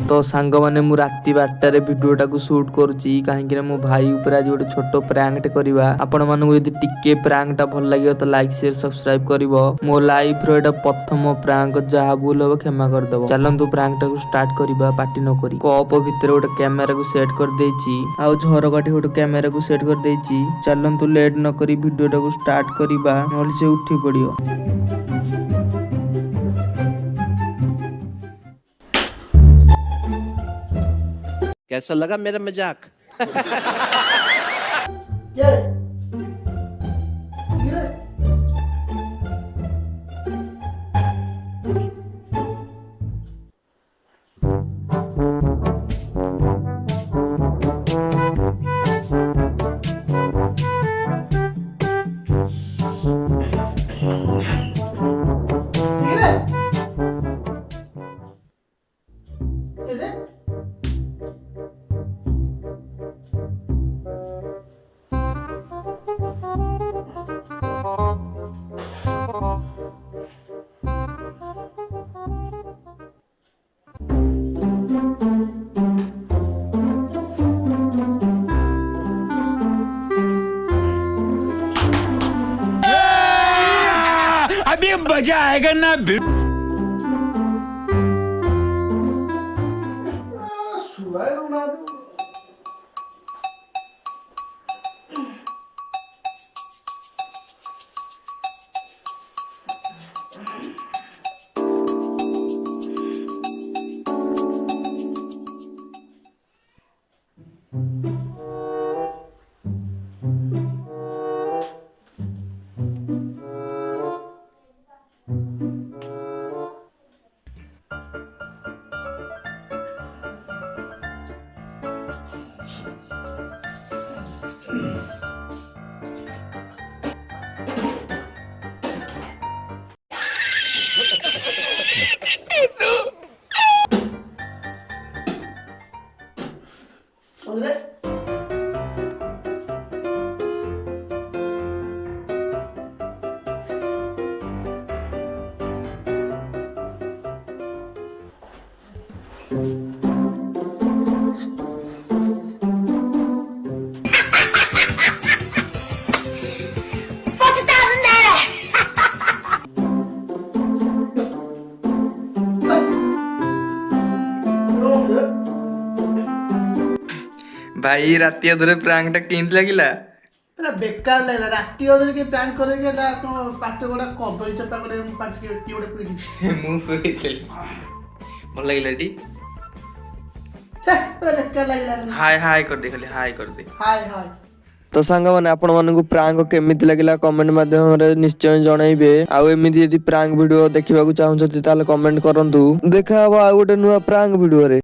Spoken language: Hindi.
तो सांग माने मु राती 12 भिडियोटा को शूट करूची कहीं मो भाई ऊपर आज गोटे छोट प्रैंकटे करवा। आपण मानू यदि टिके प्रैंकटा भल लगे तो लाइक शेयर सब्सक्राइब करिवो। मो लाइफ रो एटा प्रथम प्रैंक जहा भूल हो क्षमा कर दबो। चलंतु प्रैंकटा को स्टार्ट करबा पार्टी न करी। कप भीतर गोटे कैमेरा को सेट कर देछि आ झरकाठी गोटे कैमेरा को सेट कर देछि। चलंतु लेट न करी वीडियोटा को स्टार्ट करबा नल से उठी पड़ियो। कैसा लगा मेरा मजाक? अभी मजा आएगा ना। भाई राती अधरे प्रैंकटा केंत लागिला? एटा बेकार लागला। राती अधरे के प्रैंक करे के ता पाट गोटा कदली चपा करे पाट के की गोटे पीडी मु पीतल भल लागिला टी। छे बेकार लागला। हाय हाय कर दे, खाली हाय कर दे। हाय हाय। तो सांग माने आपण मानकु प्रांक केमिति लागिला कमेंट माध्यम रे निश्चय जणाइबे। आ एमिति यदि प्रांक वीडियो देखिबा को चाहउछथि ताले कमेंट करंतु। देखा हबो आ गोटे नुवा प्रांक वीडियो रे।